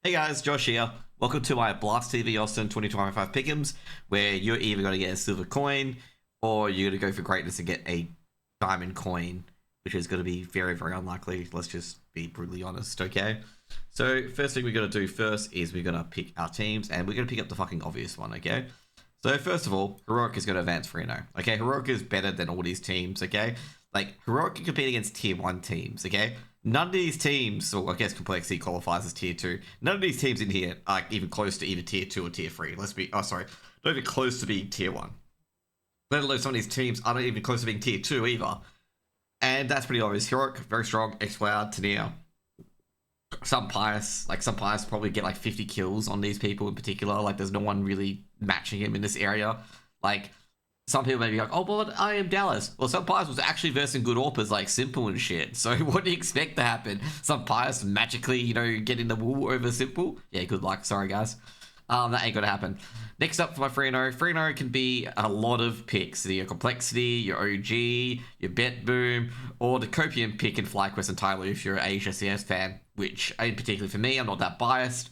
Hey guys, Josh here. Welcome to my Blast TV Austin 2025 Pickems, where you're either going to get a silver coin or you're going to go for greatness and get a diamond coin, which is going to be very, very unlikely. Let's just be brutally honest, okay? So, first thing we're going to do first is we're going to pick our teams, and we're going to pick up the fucking obvious one, okay? So, first of all, Heroic is going to advance 3-0, okay? Heroic is better than all these teams, okay? Like, Heroic can compete against Tier 1 teams, okay? None of these teams, or I guess Complexity qualifies as Tier 2, none of these teams in here are even close to either Tier 2 or Tier 3. Not even close to being Tier 1. Let alone some of these teams are not even close to being Tier 2 either. And that's pretty obvious. Heroic, very strong, X-Cloud, Tania. Some Pious probably get like 50 kills on these people in particular. Like, there's no one really matching him in this area. Like, some people may be like, oh, but I am Dallas. Well, some Pious was actually versing good AWPers like Simple and shit. So what do you expect to happen? Some Pious magically, getting the wool over Simple? Yeah, good luck. Sorry, guys. That ain't gonna happen. Next up for my 3-0. 3-0 can be a lot of picks. Your Complexity, your OG, your Bet Boom, or the Copium pick in FlyQuest and Tyloo if you're an HSCS fan, which, particularly for me, I'm not that biased.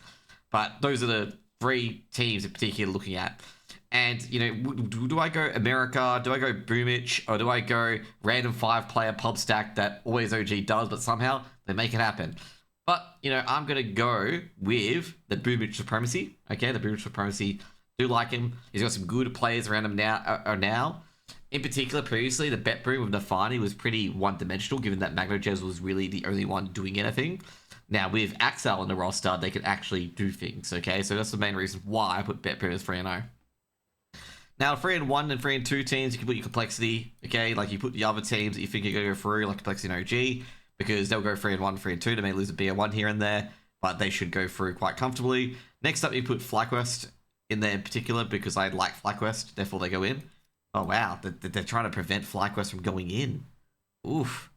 But those are the three teams in particular looking at. And, do I go America, do I go Boomich, or do I go random 5-player pub stack that always OG does, but somehow they make it happen? But, I'm going to go with the Boomich Supremacy. Okay, the Boomich Supremacy. Do like him. He's got some good players around him now. In particular, previously, the Bet Boom with Nafani was pretty one-dimensional, given that MagnoJez was really the only one doing anything. Now, with Axel in the roster, they can actually do things, okay? So that's the main reason why I put Bet Boom as 3-0. Now, 3-1 and 3-2 teams, you can put your Complexity, okay? Like, you put the other teams that you think you're going to go through, like Complexity and OG, because they'll go 3-1, 3-2. They may lose a BO1 here and there, but they should go through quite comfortably. Next up, you put FlyQuest in there in particular, because I like FlyQuest, therefore they go in. Oh, wow. They're trying to prevent FlyQuest from going in. Oof.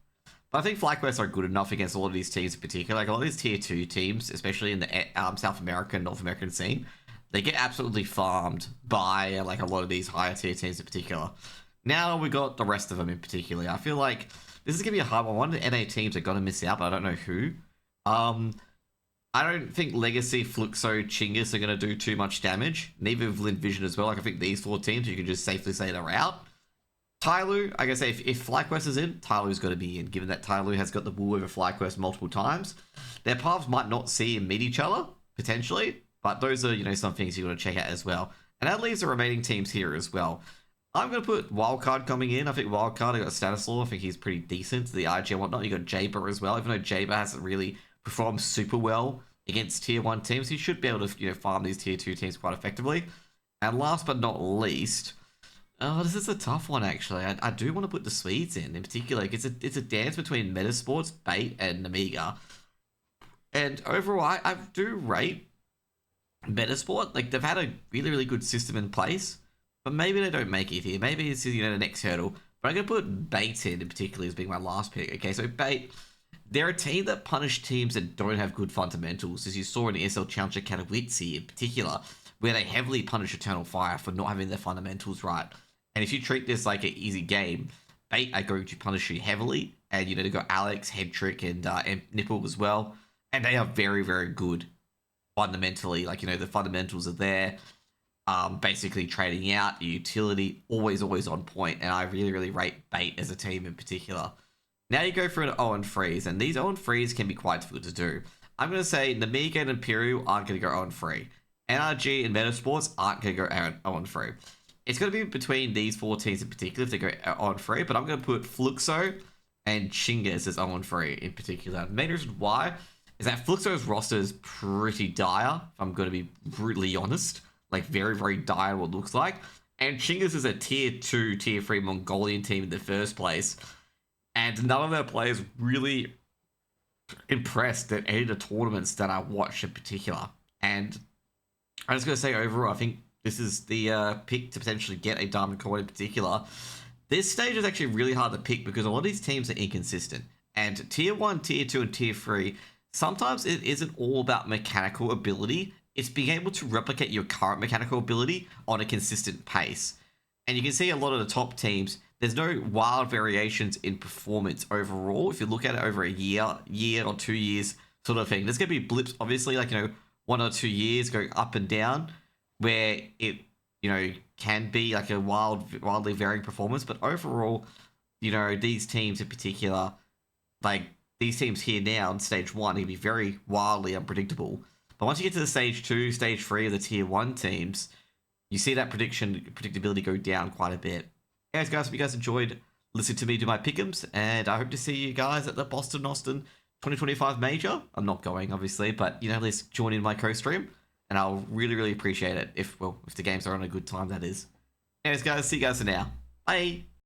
But I think FlyQuest are good enough against all of these teams in particular. Like, a lot of these Tier 2 teams, especially in the South American, North American scene, they get absolutely farmed by like a lot of these higher tier teams in particular. Now we got the rest of them in particular. I feel like this is gonna be a hard one. One of the NA teams are gonna miss out, but I don't know who. I don't think Legacy, Fluxo, Chingus are gonna do too much damage. Neither of Lin Vision as well. Like, I think these four teams you can just safely say they're out. Tyloo, I guess if FlyQuest is in, Tyloo's got to be in, given that Tyloo has got the wool over FlyQuest multiple times. Their paths might not see and meet each other potentially. But those are, some things you got to check out as well. And that leaves the remaining teams here as well. I'm going to put Wildcard coming in. I think Wildcard, I got Stanislaw. I think he's pretty decent. The IG and whatnot. You got Jaber as well. Even though Jaber hasn't really performed super well against Tier 1 teams, he should be able to, farm these Tier 2 teams quite effectively. And last but not least, this is a tough one, actually. I do want to put the Swedes in particular. Like, it's a dance between Metasports, Bait, and Amiga. And overall, I do rate Metasport, like, they've had a really, really good system in place, but maybe they don't make it here. Maybe it's, the next hurdle. But I'm going to put Bait in particular as being my last pick. Okay, so Bait, they're a team that punish teams that don't have good fundamentals, as you saw in the SL Challenger Katowice in particular, where they heavily punish Eternal Fire for not having their fundamentals right. And if you treat this like an easy game, Bait are going to punish you heavily, and they've got Alex, Headtrick, and Nipple as well, and they are very, very good. Fundamentally, like, the fundamentals are there. Basically trading out, the utility, always on point. And I really, really rate Bait as a team in particular. Now you go for an 0-3s, and these 0-3s can be quite difficult to do. I'm going to say Namiga and Imperial aren't going to go 0-3. NRG and Metasports aren't going to go 0-3. It's going to be between these four teams in particular if they go 0-3, but I'm going to put Fluxo and Chingus as 0-3 in particular. The main reason why is that Fluxo's roster is pretty dire, if I'm going to be brutally honest. Like, very, very dire what it looks like. And Chingus is a Tier 2, Tier 3 Mongolian team in the first place. And none of their players really impressed at any of the tournaments that I watched in particular. And I'm just going to say overall, I think this is the pick to potentially get a Diamond Coin in particular. This stage is actually really hard to pick because a lot of these teams are inconsistent. And Tier 1, Tier 2, and Tier 3... sometimes it isn't all about mechanical ability. It's being able to replicate your current mechanical ability on a consistent pace. And you can see a lot of the top teams, there's no wild variations in performance overall. If you look at it over a year or 2 years sort of thing, there's going to be blips, obviously, like, 1 or 2 years going up and down, where it can be like a wildly varying performance. But overall, these teams in particular, like these teams here now in stage one, can be very wildly unpredictable. But once you get to the stage two, stage three of the tier one teams, you see that predictability go down quite a bit. Anyways, guys, hope you guys enjoyed listening to me do my pick'ems, and I hope to see you guys at the Boston Austin 2025 Major. I'm not going, obviously, but at least join in my co-stream, and I'll really appreciate it if the games are on a good time, that is. Anyways, guys, see you guys for now. Bye.